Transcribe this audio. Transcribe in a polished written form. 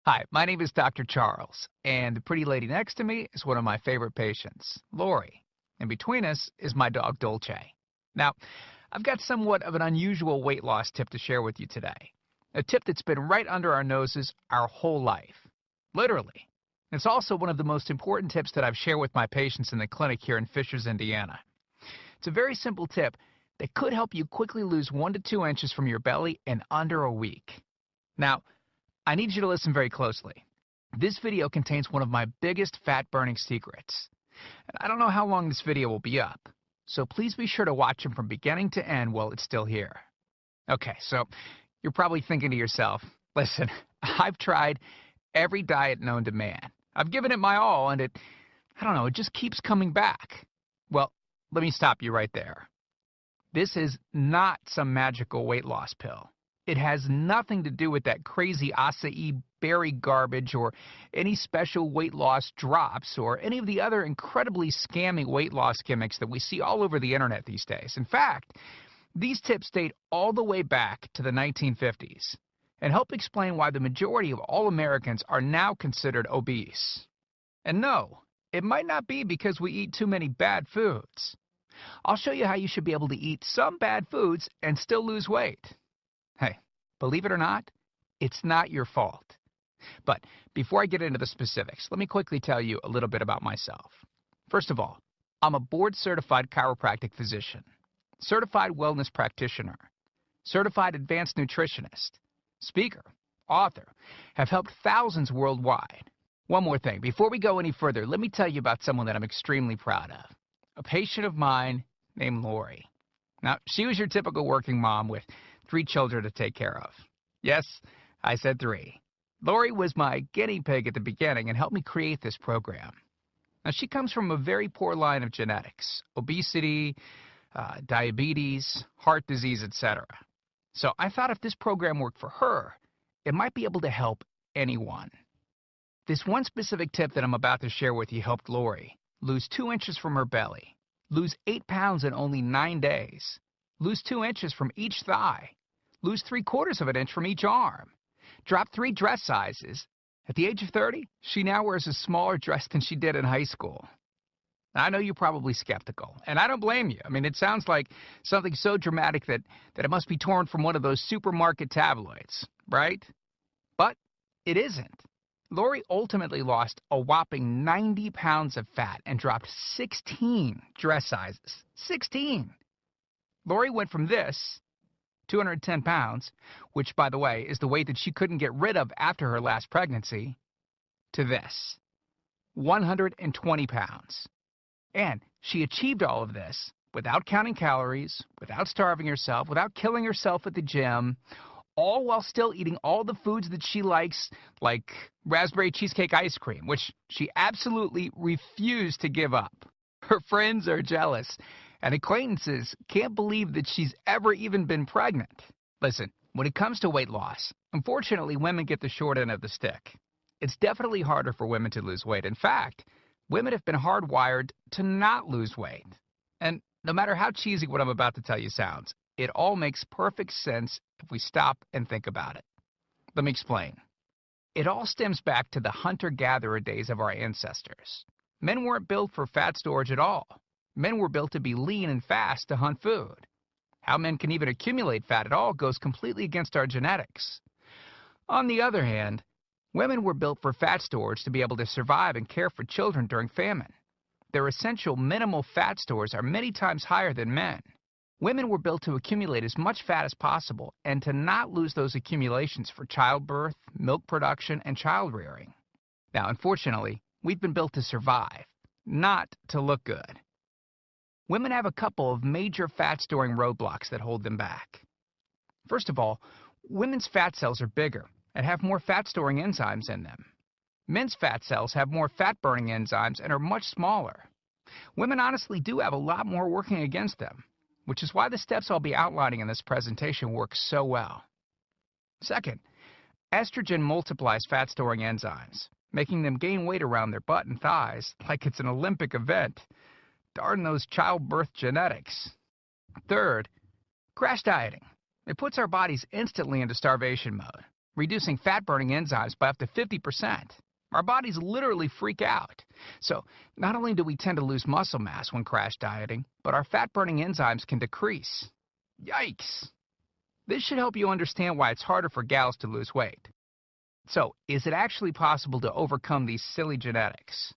Hi, my name is Dr. Charles, and the pretty lady next to me is one of my favorite patients, Lori. And between us is my dog, Dolce. Now, I've got somewhat of an unusual weight loss tip to share with you today. A tip that's been right under our noses our whole life. Literally. It's also one of the most important tips that I've shared with my patients in the clinic here in Fishers, Indiana. It's a very simple tip that could help you quickly lose 1 to 2 inches from your belly in under a week. Now, I need you to listen very closely. This video contains one of my biggest fat-burning secrets. And I don't know how long this video will be up, so please be sure to watch it from beginning to end while it's still here. Okay, so you're probably thinking to yourself, listen, I've tried every diet known to man. I've given it my all, and I don't know, it just keeps coming back. Well, let me stop you right there. This is not some magical weight loss pill. It has nothing to do with that crazy acai berry garbage or any special weight loss drops or any of the other incredibly scammy weight loss gimmicks that we see all over the internet these days. In fact, these tips date all the way back to the 1950s and help explain why the majority of all Americans are now considered obese. And no, it might not be because we eat too many bad foods. I'll show you how you should be able to eat some bad foods and still lose weight. Hey, believe it or not, it's not your fault. But before I get into the specifics, let me quickly tell you a little bit about myself. First of all, I'm a board-certified chiropractic physician, certified wellness practitioner, certified advanced nutritionist, speaker, author, have helped thousands worldwide. One more thing, before we go any further, let me tell you about someone that I'm extremely proud of. A patient of mine named Lori. Now, she was your typical working mom with 3 children to take care of. Yes, I said 3. Lori was my guinea pig at the beginning and helped me create this program. Now, she comes from a very poor line of genetics, obesity, diabetes, heart disease, etc. So I thought if this program worked for her, it might be able to help anyone. This one specific tip that I'm about to share with you helped Lori lose 2 inches from her belly, lose 8 pounds in only 9 days, lose 2 inches from each thigh, lose 3/4 of an inch from each arm, drop 3 dress sizes. At the age of 30, she now wears a smaller dress than she did in high school. Now, I know you're probably skeptical, and I don't blame you. I mean, it sounds like something so dramatic that it must be torn from one of those supermarket tabloids, right? But it isn't. Lori ultimately lost a whopping 90 pounds of fat and dropped 16 dress sizes. 16! Lori went from this, 210 pounds, which, by the way, is the weight that she couldn't get rid of after her last pregnancy, to this, 120 pounds. And she achieved all of this without counting calories, without starving herself, without killing herself at the gym, all while still eating all the foods that she likes, like raspberry cheesecake ice cream, which she absolutely refused to give up. Her friends are jealous, and acquaintances can't believe that she's ever even been pregnant. Listen, when it comes to weight loss, unfortunately, women get the short end of the stick. It's definitely harder for women to lose weight. In fact, women have been hardwired to not lose weight. And no matter how cheesy what I'm about to tell you sounds, it all makes perfect sense if we stop and think about it. Let me explain. It all stems back to the hunter-gatherer days of our ancestors. Men weren't built for fat storage at all. Men were built to be lean and fast to hunt food. How men can even accumulate fat at all goes completely against our genetics. On the other hand, women were built for fat storage to be able to survive and care for children during famine. Their essential minimal fat stores are many times higher than men. Women were built to accumulate as much fat as possible and to not lose those accumulations for childbirth, milk production, and child rearing. Now, unfortunately, we've been built to survive, not to look good. Women have a couple of major fat-storing roadblocks that hold them back. First of all, women's fat cells are bigger and have more fat-storing enzymes in them. Men's fat cells have more fat-burning enzymes and are much smaller. Women honestly do have a lot more working against them, which is why the steps I'll be outlining in this presentation work so well. Second, estrogen multiplies fat-storing enzymes, making them gain weight around their butt and thighs like it's an Olympic event. Darn those childbirth genetics. Third, crash dieting. It puts our bodies instantly into starvation mode. reducing fat-burning enzymes by up to 50%. Our bodies literally freak out. So, not only do we tend to lose muscle mass when crash dieting, but our fat-burning enzymes can decrease. Yikes! This should help you understand why it's harder for gals to lose weight. So, is it actually possible to overcome these silly genetics?